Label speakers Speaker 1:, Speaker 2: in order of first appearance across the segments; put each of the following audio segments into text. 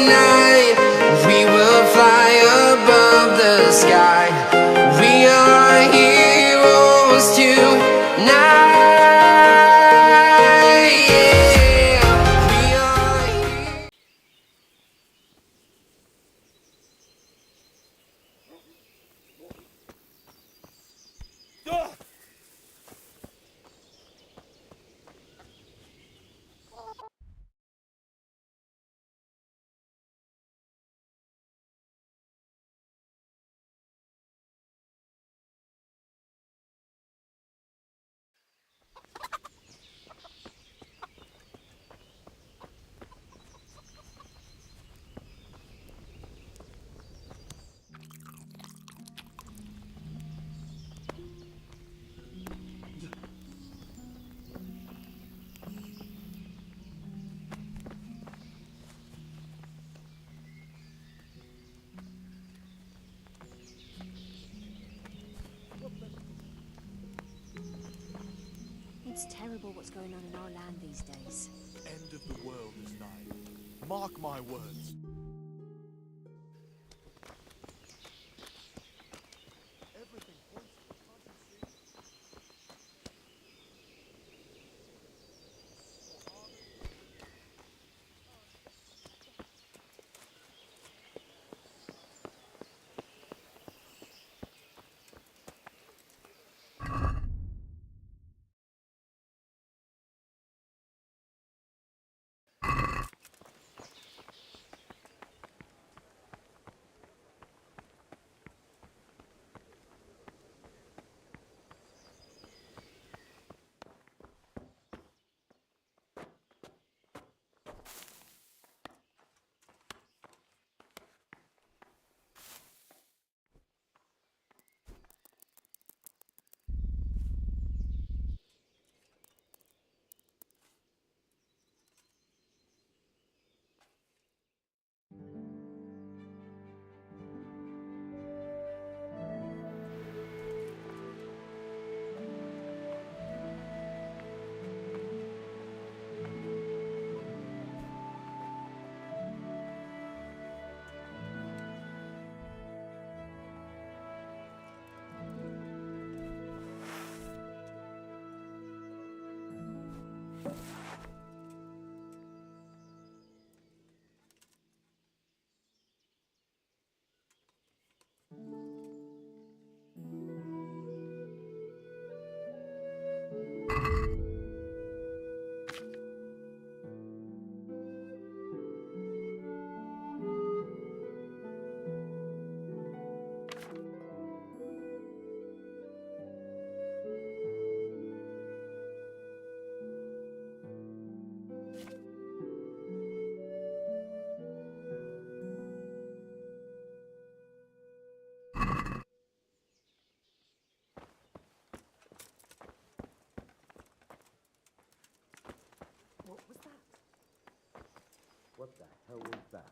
Speaker 1: night. We will fly above the sky. We are heroes tonight. Yeah, we are heroes.
Speaker 2: It's terrible what's going on in our land these days.
Speaker 3: End of the world is nigh. Mark my words. Everything points to the
Speaker 4: What the hell was that?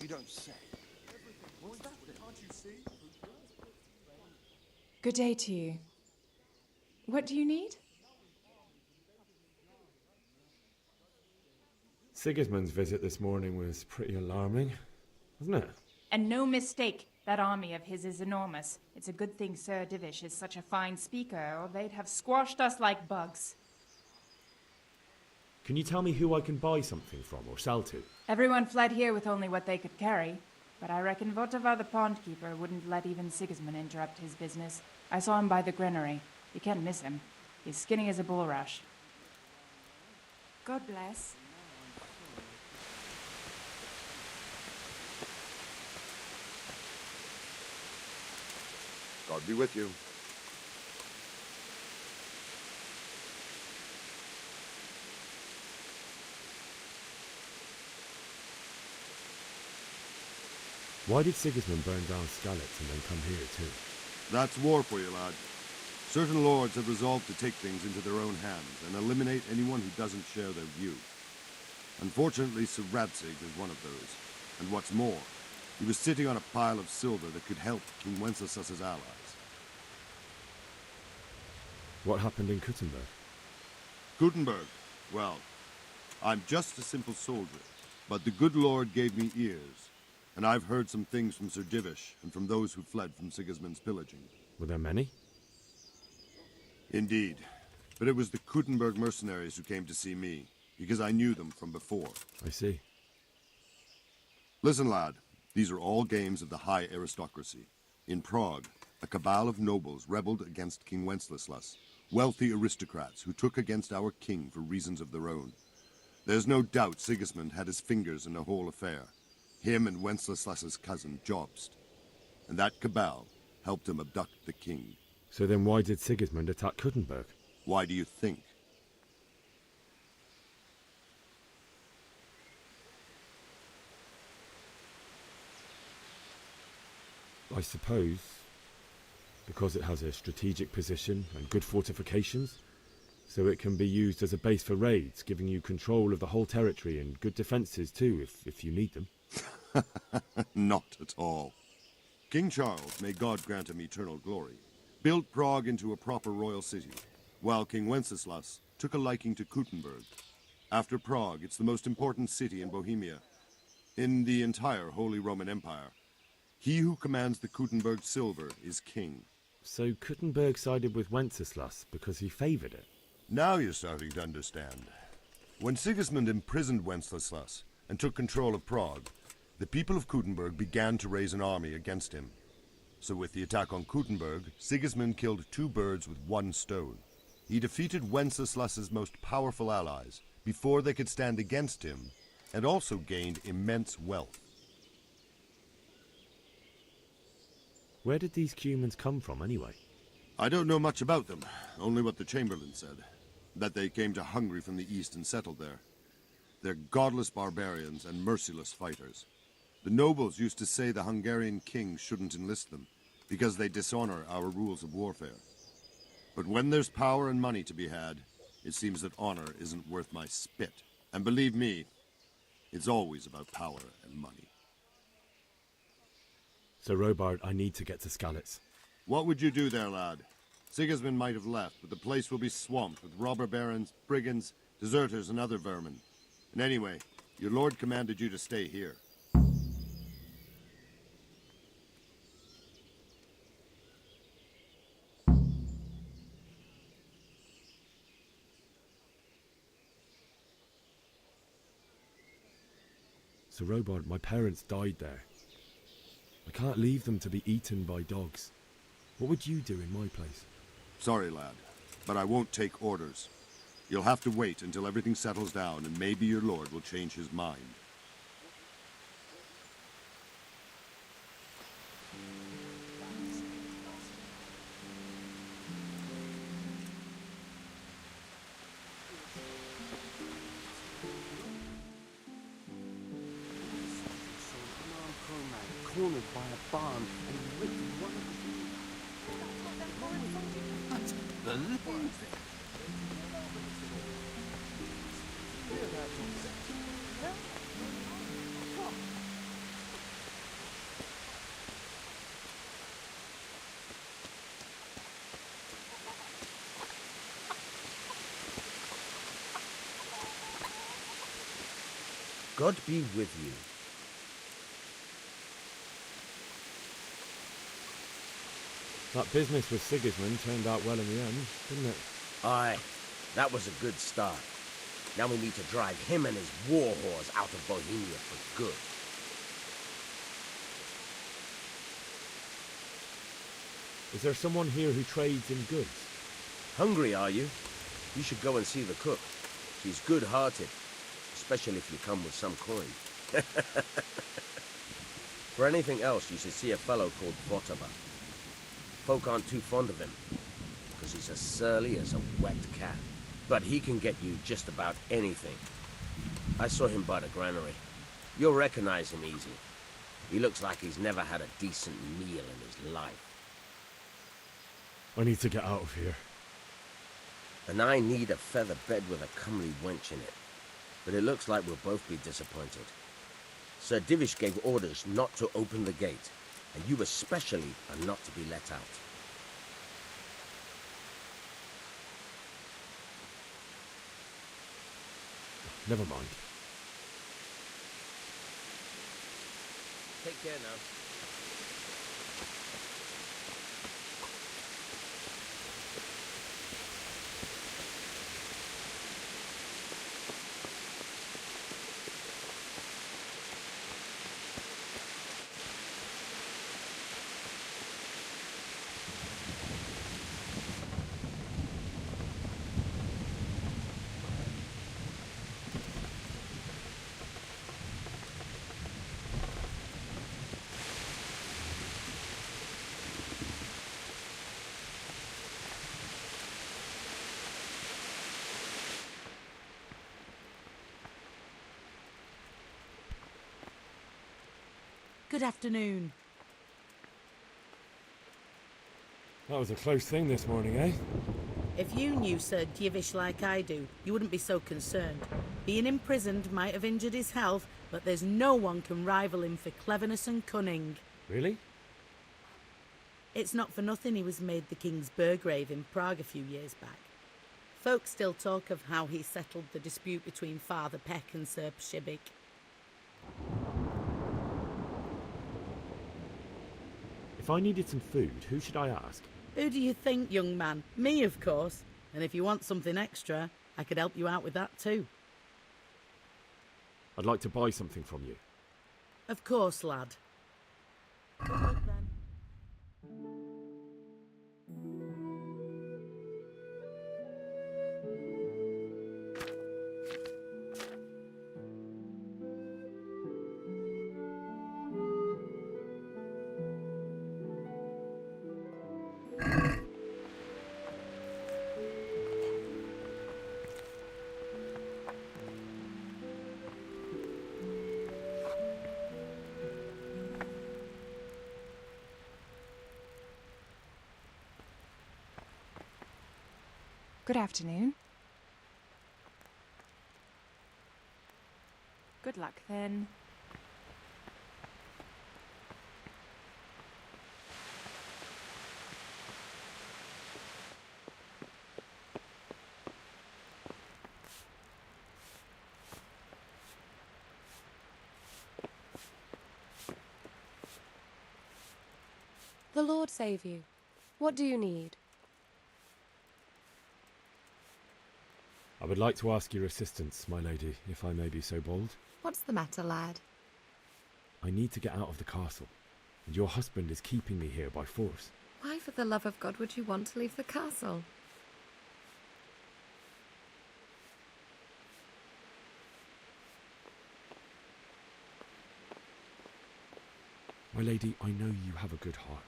Speaker 3: You don't say. What's that? Can't you see?
Speaker 5: Good day to you. What do you need?
Speaker 6: Sigismund's visit this morning was pretty alarming, wasn't it?
Speaker 7: And no mistake, that army of his is enormous. It's a good thing Sir Divish is such a fine speaker, or they'd have squashed us like bugs.
Speaker 6: Can you tell me who I can buy something from or sell to?
Speaker 7: Everyone fled here with only what they could carry, but I reckon Votavar the pondkeeper wouldn't let even Sigismund interrupt his business. I saw him by the granary. You can't miss him. He's skinny as a bulrush.
Speaker 5: God bless.
Speaker 4: God be with you.
Speaker 6: Why did Sigismund burn down Skalitz and then come here too?
Speaker 8: That's war for you, lad. Certain lords have resolved to take things into their own hands and eliminate anyone who doesn't share their view. Unfortunately, Sir Radzig is one of those. And what's more, he was sitting on a pile of silver that could help King Wenceslas's allies.
Speaker 6: What happened in Kuttenberg?
Speaker 8: Gutenberg, well, I'm just a simple soldier, but the good Lord gave me ears, and I've heard some things from Sir Divish and from those who fled from Sigismund's pillaging.
Speaker 6: Were there many?
Speaker 8: Indeed, but it was the Kuttenberg mercenaries who came to see me, because I knew them from before.
Speaker 6: I see.
Speaker 8: Listen, lad, these are all games of the high aristocracy. In Prague, a cabal of nobles rebelled against King Wenceslas, wealthy aristocrats who took against our king for reasons of their own. There's no doubt Sigismund had his fingers in the whole affair. Him and Wenceslas's cousin, Jobst. And that cabal helped him abduct the king.
Speaker 6: So then why did Sigismund attack Kuttenberg?
Speaker 8: Why do you think?
Speaker 6: I suppose because it has a strategic position and good fortifications, so it can be used as a base for raids, giving you control of the whole territory and good defences too, if you need them.
Speaker 8: Not at all. King Charles, may God grant him eternal glory, built Prague into a proper royal city, while King Wenceslas took a liking to Kuttenberg. After Prague, it's the most important city in Bohemia, in the entire Holy Roman Empire. He who commands the Kuttenberg silver is king.
Speaker 6: So Kuttenberg sided with Wenceslas because he favoured it?
Speaker 8: Now you're starting to understand. When Sigismund imprisoned Wenceslas and took control of Prague, the people of Kuttenberg began to raise an army against him. So with the attack on Kuttenberg, Sigismund killed two birds with one stone. He defeated Wenceslas's most powerful allies before they could stand against him, and also gained immense wealth.
Speaker 6: Where did these Cumans come from anyway?
Speaker 8: I don't know much about them, only what the Chamberlain said, that they came to Hungary from the east and settled there. They're godless barbarians and merciless fighters. The nobles used to say the Hungarian king shouldn't enlist them, because they dishonor our rules of warfare. But when there's power and money to be had, it seems that honor isn't worth my spit. And believe me, it's always about power and money.
Speaker 6: So Robard, I need to get to Skalitz.
Speaker 8: What would you do there, lad? Sigismund might have left, but the place will be swamped with robber barons, brigands, deserters, and other vermin. And anyway, your lord commanded you to stay here.
Speaker 6: So Robard, my parents died there. I can't leave them to be eaten by dogs. What would you do in my place?
Speaker 8: Sorry, lad, but I won't take orders. You'll have to wait until everything settles down, and maybe your lord will change his mind.
Speaker 4: Cornered by a barn and ripped one of God be with you.
Speaker 6: That business with Sigismund turned out well in the end, didn't it?
Speaker 4: Aye, that was a good start. Now we need to drive him and his war whores out of Bohemia for good.
Speaker 6: Is there someone here who trades in goods?
Speaker 4: Hungry, are you? You should go and see the cook. She's good-hearted, especially if you come with some coin. For anything else, you should see a fellow called Votava. Folk aren't too fond of him, because he's as surly as a wet cat. But he can get you just about anything. I saw him by the granary. You'll recognize him easy. He looks like he's never had a decent meal in his life.
Speaker 6: I need to get out of here.
Speaker 4: And I need a feather bed with a comely wench in it. But it looks like we'll both be disappointed. Sir Divish gave orders not to open the gate, and you especially are not to be let out.
Speaker 6: Never mind.
Speaker 4: Take care now.
Speaker 9: Good afternoon.
Speaker 6: That was a close thing this morning, eh?
Speaker 9: If you knew Sir Divish like I do, you wouldn't be so concerned. Being imprisoned might have injured his health, but there's no one can rival him for cleverness and cunning.
Speaker 6: Really?
Speaker 9: It's not for nothing he was made the King's Burgrave in Prague a few years back. Folk still talk of how he settled the dispute between Father Peck and Sir Pshibik.
Speaker 6: If I needed some food, who should I ask?
Speaker 9: Who do you think, young man? Me, of course. And if you want something extra, I could help you out with that too.
Speaker 6: I'd like to buy something from you.
Speaker 9: Of course, lad. Good luck then.
Speaker 5: Good afternoon. Good luck, then.
Speaker 10: The Lord save you. What do you need?
Speaker 6: I would like to ask your assistance, my lady, if I may be so bold.
Speaker 10: What's the matter, lad?
Speaker 6: I need to get out of the castle, and your husband is keeping me here by force.
Speaker 10: Why, for the love of God, would you want to leave the castle?
Speaker 6: My lady, I know you have a good heart.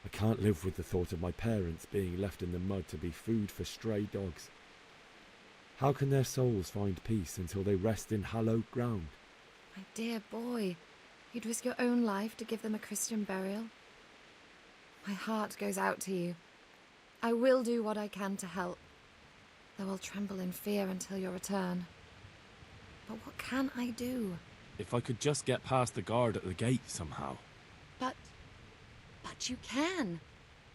Speaker 6: I can't live with the thought of my parents being left in the mud to be food for stray dogs. How can their souls find peace until they rest in hallowed ground?
Speaker 10: My dear boy, you'd risk your own life to give them a Christian burial. My heart goes out to you. I will do what I can to help, though I'll tremble in fear until your return. But what can I do?
Speaker 6: If I could just get past the guard at the gate somehow.
Speaker 10: But you can.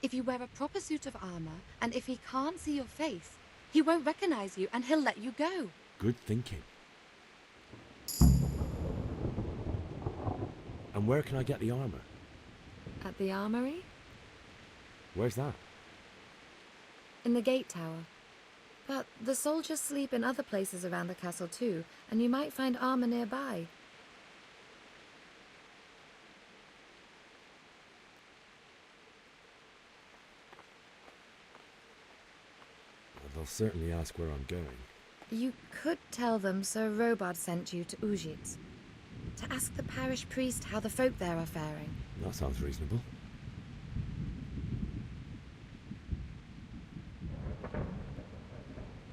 Speaker 10: If you wear a proper suit of armor, and if he can't see your face, he won't recognize you and he'll let you go.
Speaker 6: Good thinking. And where can I get the armor?
Speaker 10: At the armory?
Speaker 6: Where's that?
Speaker 10: In the gate tower. But the soldiers sleep in other places around the castle too, and you might find armor nearby.
Speaker 6: I'll certainly ask where I'm going.
Speaker 10: You could tell them Sir Robard sent you to Ujitz, to ask the parish priest how the folk there are faring.
Speaker 6: That sounds reasonable.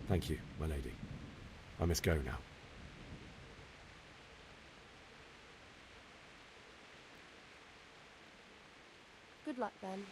Speaker 6: Thank you, my lady. I must go now.
Speaker 10: Good luck, then.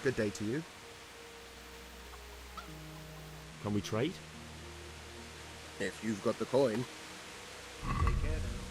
Speaker 11: Good day to you.
Speaker 6: Can we trade?
Speaker 11: If you've got the coin. Take care now.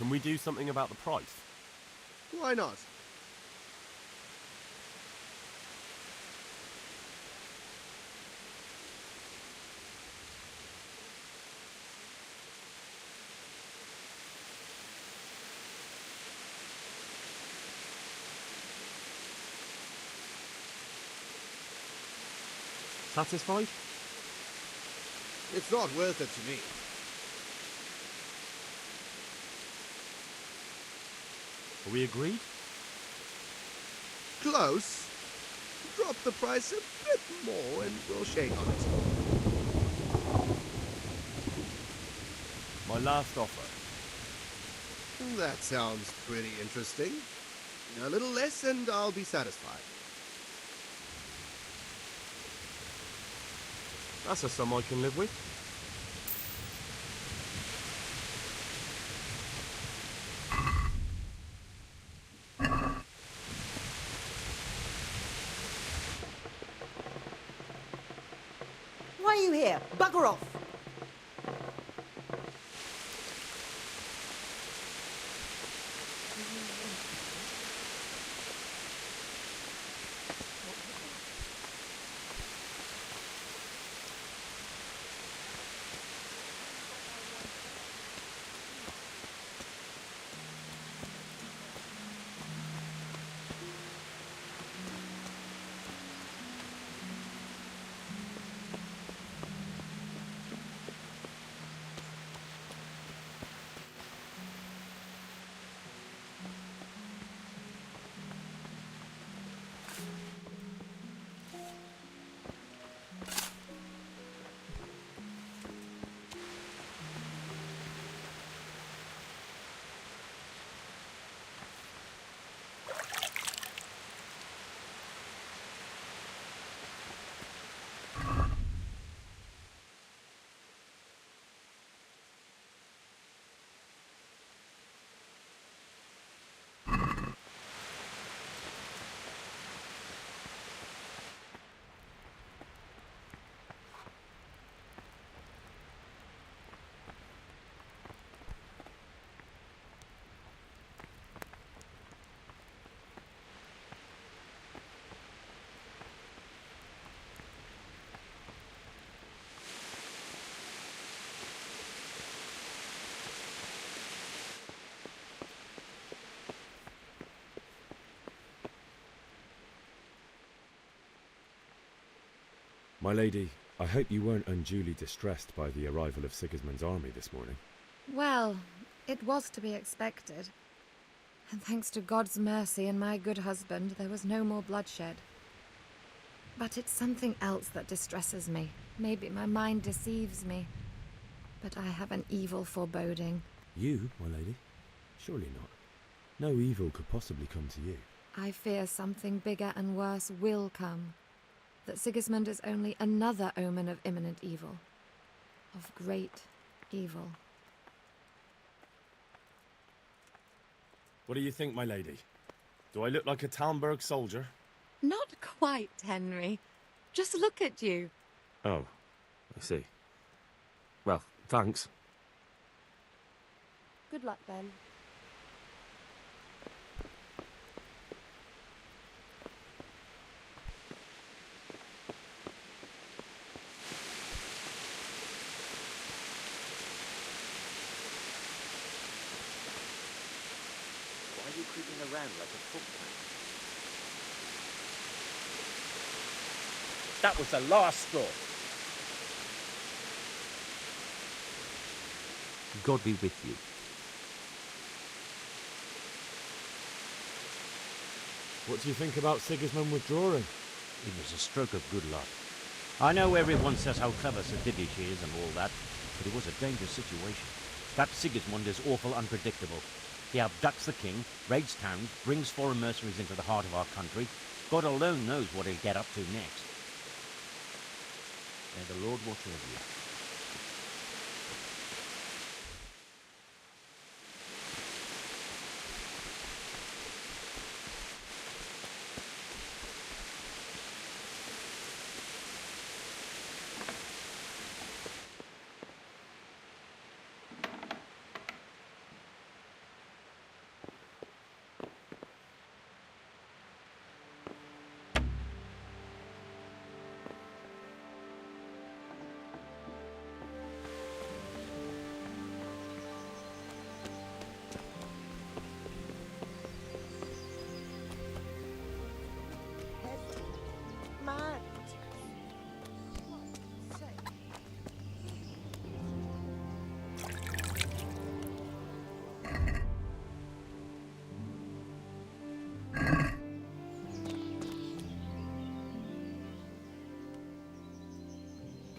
Speaker 6: Can we do something about the price?
Speaker 11: Why not?
Speaker 6: Satisfied?
Speaker 11: It's not worth it to me.
Speaker 6: Are we agreed?
Speaker 11: Close. Drop the price a bit more and we'll shake on it.
Speaker 6: My last offer.
Speaker 11: That sounds pretty interesting. A little less and I'll be satisfied.
Speaker 6: That's a sum I can live with.
Speaker 9: Why are you here? Bugger off!
Speaker 6: My lady, I hope you weren't unduly distressed by the arrival of Sigismund's army this morning.
Speaker 10: Well, it was to be expected. And thanks to God's mercy and my good husband, there was no more bloodshed. But it's something else that distresses me. Maybe my mind deceives me. But I have an evil foreboding.
Speaker 6: You, my lady? Surely not. No evil could possibly come to you.
Speaker 10: I fear something bigger and worse will come. That Sigismund is only another omen of imminent evil. Of great evil.
Speaker 6: What do you think, my lady? Do I look like a Talmberg soldier?
Speaker 10: Not quite, Henry. Just look at you.
Speaker 6: Oh, I see. Well, thanks.
Speaker 10: Good luck, then.
Speaker 12: Why are you creeping around like a footman?
Speaker 4: That was the last straw.
Speaker 12: God be with you.
Speaker 6: What do you think about Sigismund withdrawing?
Speaker 12: It was a stroke of good luck. I know everyone says how clever Sir Divish is and all that, but it was a dangerous situation. That Sigismund is awful unpredictable. He abducts the king, raids towns, brings foreign mercenaries into the heart of our country. God alone knows what he'll get up to next. May the Lord watch over you.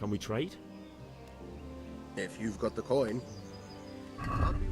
Speaker 6: Can we trade?
Speaker 11: If you've got the coin. I'd be